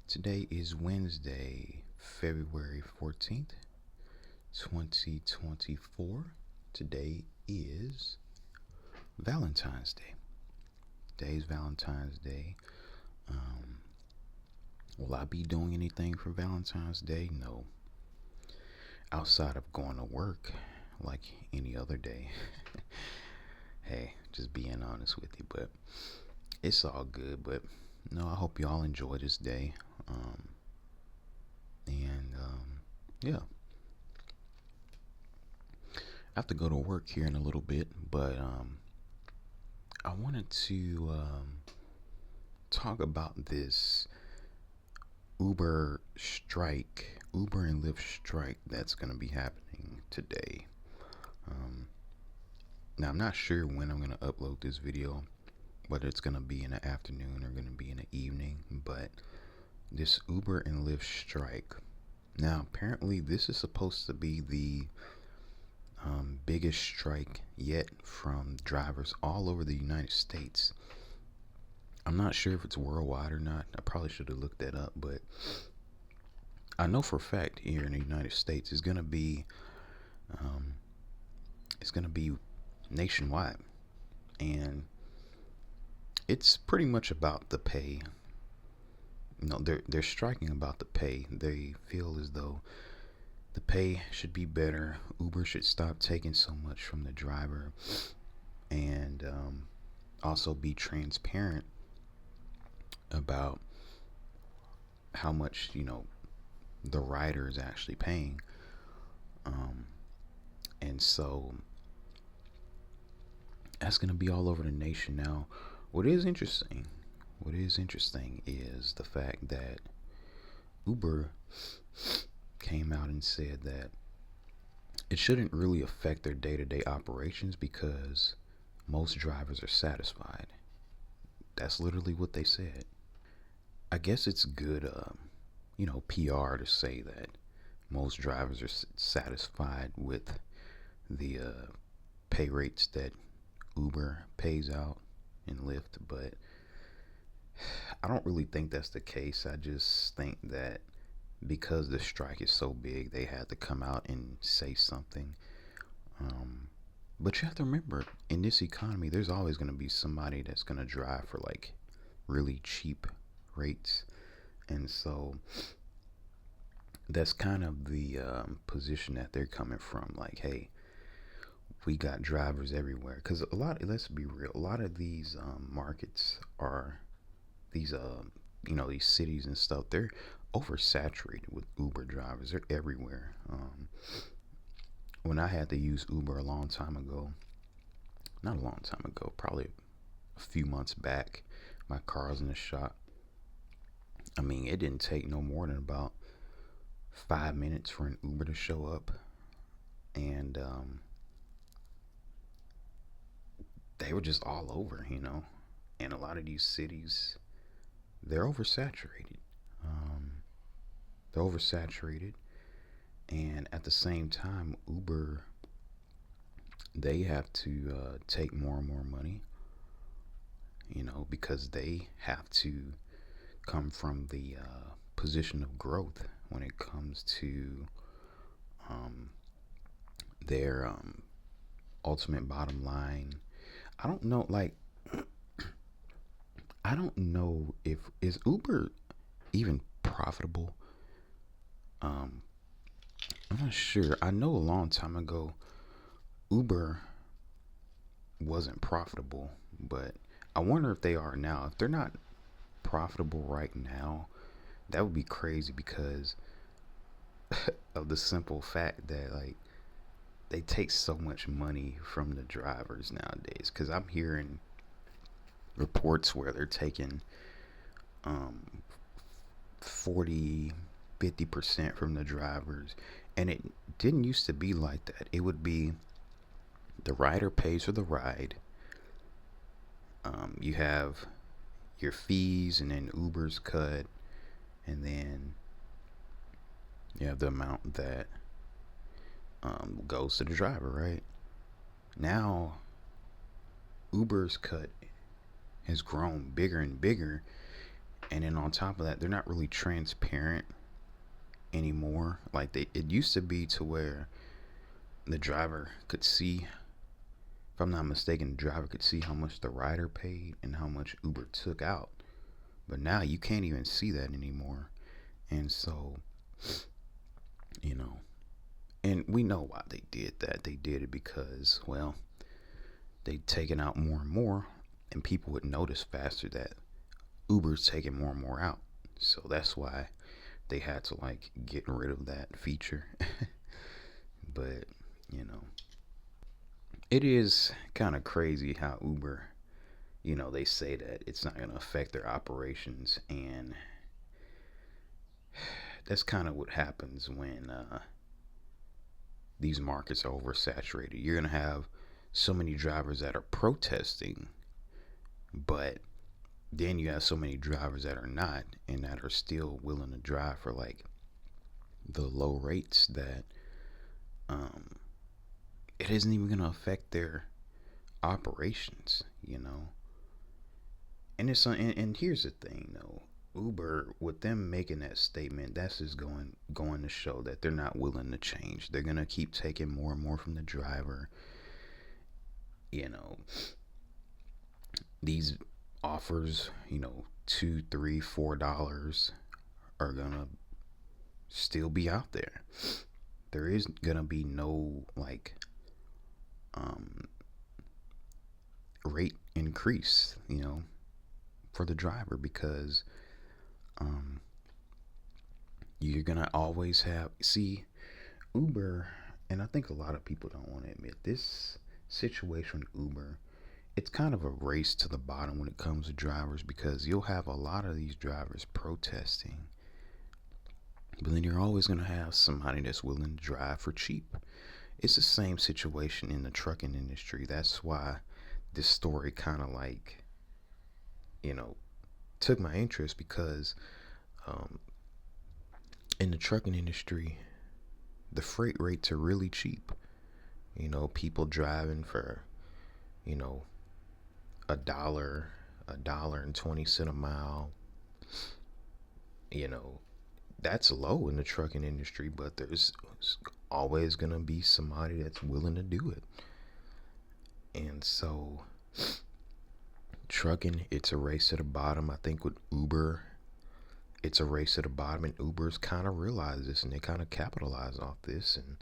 Today is Wednesday, February 14th, 2024. Today is Valentine's Day. Today's Valentine's Day. Um, will I be doing anything for Valentine's Day? No. Outside of going to work like any other day. Hey, just being honest with you, but it's all good. But no, I hope you all enjoy this day. Um, and yeah, I have to go to work here in a little bit, but I wanted to talk about this Uber and Lyft strike that's going to be happening today. Um, Now, I'm not sure when I'm going to upload this video, whether it's going to be in the afternoon or going to be in the evening, but this Uber and Lyft strike. Now, apparently, this is supposed to be the biggest strike yet from drivers all over the United States. I'm not sure if it's worldwide or not. I probably should have looked that up, but I know for a fact here in the United States um, it's gonna be nationwide, and it's pretty much about the pay. They're striking about the pay. They feel as though the pay should be better. Uber should stop taking so much from the driver, and also be transparent about how much the rider is actually paying. Um, and so that's going to be all over the nation now. What is interesting, what is interesting is the fact that Uber came out and said that it shouldn't really affect their day-to-day operations because most drivers are satisfied. That's literally what they said. I guess it's good, PR to say that most drivers are satisfied with the pay rates that Uber pays out and Lyft, but I don't really think that's the case. I just think that because the strike is so big, they had to come out and say something. Um, but you have to remember, in this economy, there's always going to be somebody that's going to drive for like really cheap rates. And so that's kind of the position that they're coming from. Like, hey, we got drivers everywhere. Because let's be real, a lot of these markets are these, these cities and stuff, they're oversaturated with Uber drivers. They're everywhere. When I had to use Uber a long time ago, not a long time ago, probably a few months back, my car was in the shop. I mean, it didn't take no more than about 5 minutes for an Uber to show up, and they were just all over. And a lot of these cities, they're oversaturated. Um, they're oversaturated, and at the same time, Uber, they have to take more and more money, because they have to come from the position of growth when it comes to um, their ultimate bottom line. I don't know, like, I don't know if is Uber even profitable. Um, I'm not sure. I know a long time ago Uber wasn't profitable, but I wonder if they are now. If they're not profitable right now, that would be crazy because of the simple fact that like they take so much money from the drivers nowadays. Because I'm hearing reports where they're taking um 40, 50% from the drivers, and it didn't used to be like that. It would be the rider pays for the ride. You have your fees, and then Uber's cut, and then you have the amount that goes to the driver, right? Now, Uber's cut has grown bigger and bigger, And then on top of that, they're not really transparent anymore. Like it used to be to where the driver could see, if I'm not mistaken, the driver could see how much the rider paid and how much Uber took out. But now you can't even see that anymore. And so, you know, and we know why they did that. They did it because, well, they'd taken out more and more, and people would notice faster that Uber's taking more and more out. So that's why they had to like get rid of that feature. But, you know, it is kind of crazy how Uber, they say that it's not going to affect their operations, and that's kind of what happens when these markets are oversaturated. You're going to have so many drivers that are protesting, but then you have so many drivers that are not and that are still willing to drive for like the low rates that it isn't even going to affect their operations. And here's the thing though. Uber, with them making that statement, that's just going to show that they're not willing to change. They're gonna keep taking more and more from the driver. You know, these offers, $2, $3, $4 are gonna still be out there. There is gonna be no like rate increase, for the driver, because you're gonna always see Uber, and I think a lot of people don't want to admit this situation with Uber. It's kind of a race to the bottom when it comes to drivers, because you'll have a lot of these drivers protesting, but then you're always going to have somebody that's willing to drive for cheap. It's the same situation in the trucking industry. That's why this story kind of like, took my interest, because in the trucking industry, the freight rates are really cheap. People driving for, $1.20 a mile. That's low in the trucking industry, but there's always gonna be somebody that's willing to do it. And so trucking, it's a race to the bottom. I think with Uber, it's a race to the bottom, and Uber's kind of realized this, and they kind of capitalize off this. And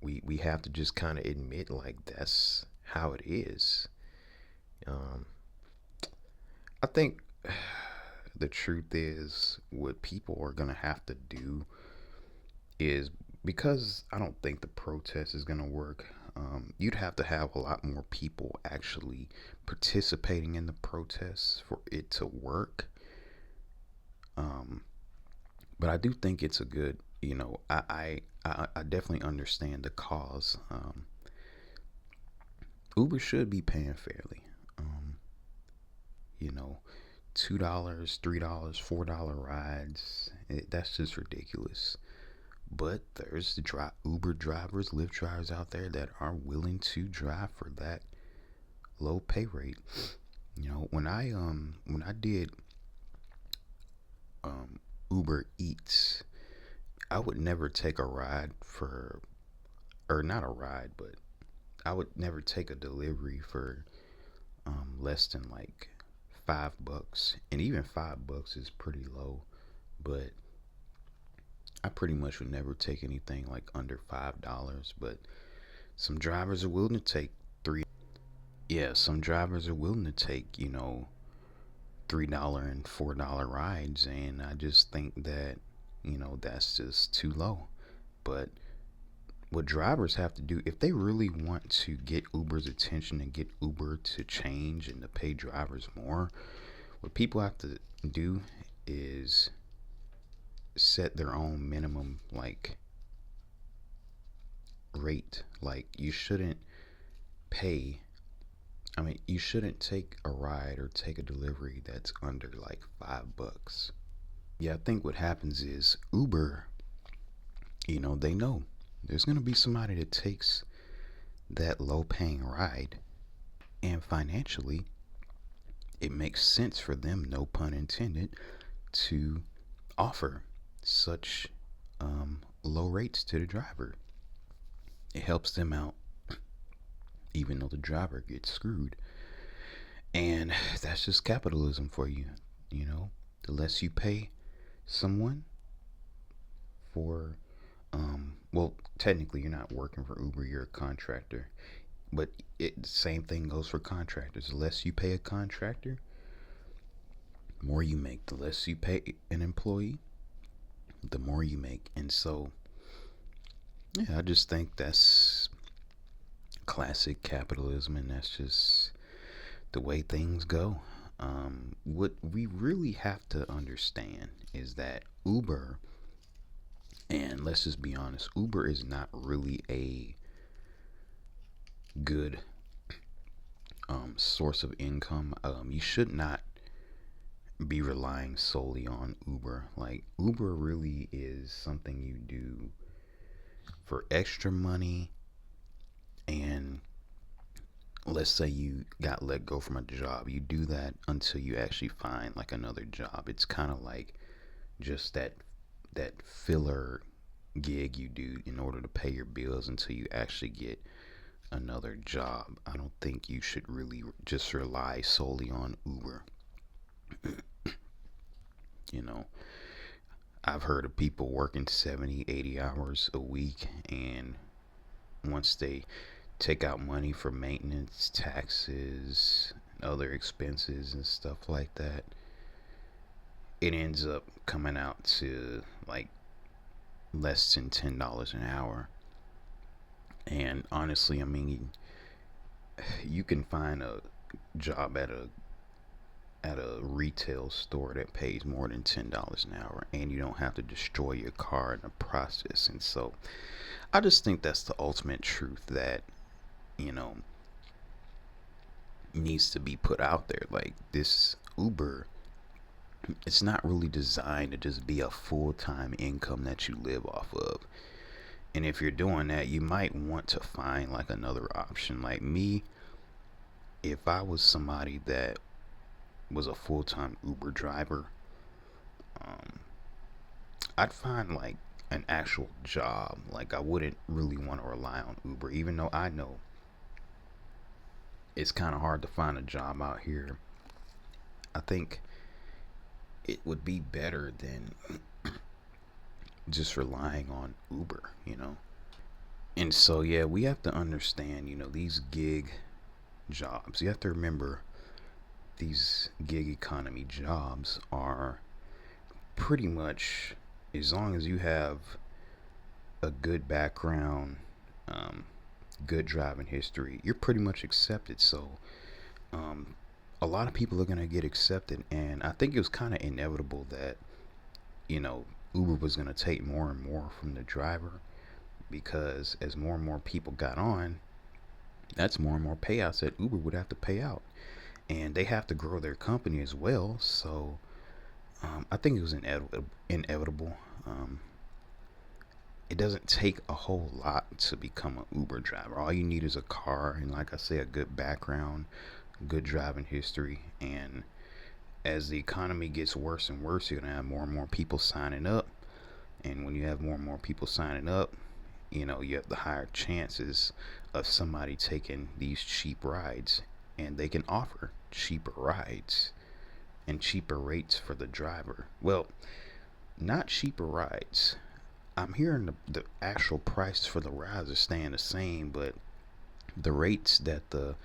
we have to just kind of admit, like, that's how it is. I think the truth is, what people are gonna have to do is, because I don't think the protest is gonna work. You'd have to have a lot more people actually participating in the protests for it to work. But I do think it's a good, I definitely understand the cause. Uber should be paying fairly. $2, $3, $4 rides. That's just ridiculous. But there's the Uber drivers, Lyft drivers out there that are willing to drive for that low pay rate. When I did Uber Eats, I would never take a ride for, or not a ride, but I would never take a delivery for less than like $5, and even $5 is pretty low. But I pretty much would never take anything like under $5. But some drivers are willing to take three. Yeah, some drivers are willing to take $3 and $4 rides, and I just think that that's just too low. But what drivers have to do, if they really want to get Uber's attention and get Uber to change and to pay drivers more, what people have to do is set their own minimum like rate. Like, you shouldn't you shouldn't take a ride or take a delivery that's under like $5. Yeah, I think what happens is Uber, they know there's going to be somebody that takes that low paying ride, and financially it makes sense for them, no pun intended, to offer such low rates to the driver. It helps them out, even though the driver gets screwed. And that's just capitalism for you. You know, the less you pay someone for, well, technically you're not working for Uber, you're a contractor. But the same thing goes for contractors. The less you pay a contractor, the more you make. The less you pay an employee, the more you make. And so, yeah, I just think that's classic capitalism, and that's just the way things go. What we really have to understand is that Uber, and let's just be honest, Uber is not really a good source of income. You should not be relying solely on Uber. Like, Uber really is something you do for extra money, and let's say you got let go from a job. You do that until you actually find like another job. It's kind of like just that filler gig you do in order to pay your bills until you actually get another job. I don't think you should really just rely solely on Uber. You know, I've heard of people working 70, 80 hours a week, and once they take out money for maintenance, taxes, other expenses, and stuff like that, it ends up coming out to like less than $10 an hour. And honestly, I mean, you can find a job at a retail store that pays more than $10 an hour, and you don't have to destroy your car in the process. And so I just think that's the ultimate truth that, you know, needs to be put out there. Like, this Uber, it's not really designed to just be a full-time income that you live off of. And if you're doing that, you might want to find like another option. Like me, if I was somebody that was a full-time Uber driver, um, I'd find like an actual job. Like, I wouldn't really want to rely on Uber, even though I know it's kind of hard to find a job out here. I think it would be better than just relying on Uber. And so, yeah, we have to understand, these gig jobs. You have to remember these gig economy jobs are pretty much, as long as you have a good background, um, good driving history, you're pretty much accepted. So, um, a lot of people are going to get accepted. And I think it was kind of inevitable that, you know, Uber was going to take more and more from the driver, because as more and more people got on, that's more and more payouts that Uber would have to pay out. And they have to grow their company as well. So I think it was inevitable. Um, it doesn't take a whole lot to become an Uber driver. All you need is a car and, like I say, a good background, good driving history. And as the economy gets worse and worse, you're going to have more and more people signing up. And when you have more and more people signing up, you have the higher chances of somebody taking these cheap rides. And they can offer cheaper rides and cheaper rates for the driver. Well, not cheaper rides. I'm hearing the actual prices for the rides are staying the same, but the rates that the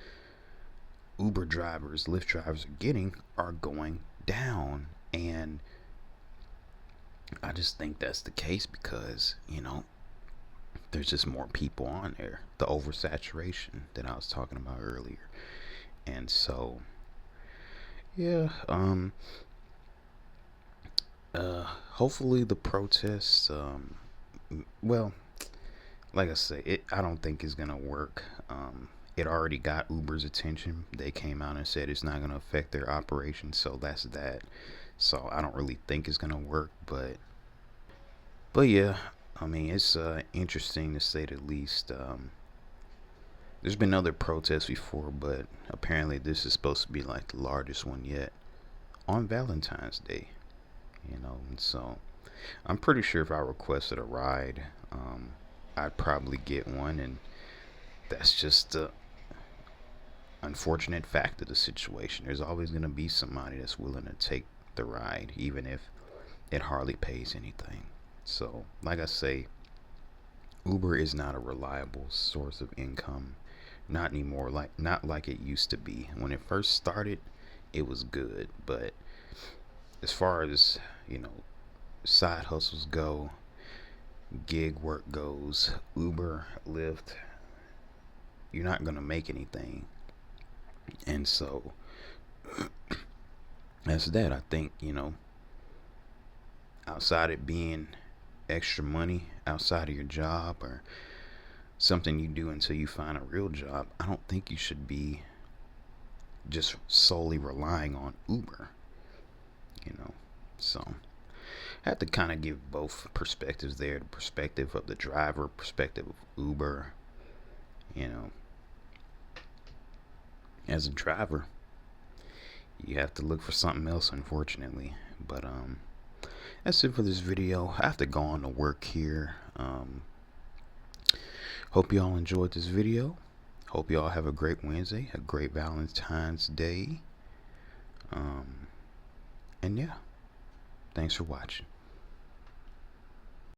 Uber drivers, Lyft drivers are getting are going down. And I just think that's the case because, there's just more people on there. The oversaturation that I was talking about earlier. And so, yeah, hopefully the protests, well, like I say, I don't think it's gonna work. It already got Uber's attention. They came out and said it's not gonna affect their operation, so that's that. So I don't really think it's gonna work, but yeah, I mean, it's interesting to say the least. There's been other protests before, but apparently this is supposed to be like the largest one yet on Valentine's Day. And so I'm pretty sure if I requested a ride, I'd probably get one, and that's just the unfortunate fact of the situation. There's always going to be somebody that's willing to take the ride, even if it hardly pays anything. So, like I say, Uber is not a reliable source of income, not anymore. Not like it used to be. When it first started, it was good, but as far as side hustles go, gig work goes, Uber, Lyft, you're not gonna make anything. And so that's that. I think, outside it being extra money outside of your job or something you do until you find a real job, I don't think you should be just solely relying on Uber, you know. So I have to kind of give both perspectives there, the perspective of the driver, perspective of Uber. you know as a driver, you have to look for something else, unfortunately. But that's it for this video. I have to go on to work here. Hope you all enjoyed this video. Hope you all have a great Wednesday, a great Valentine's Day. And yeah, thanks for watching.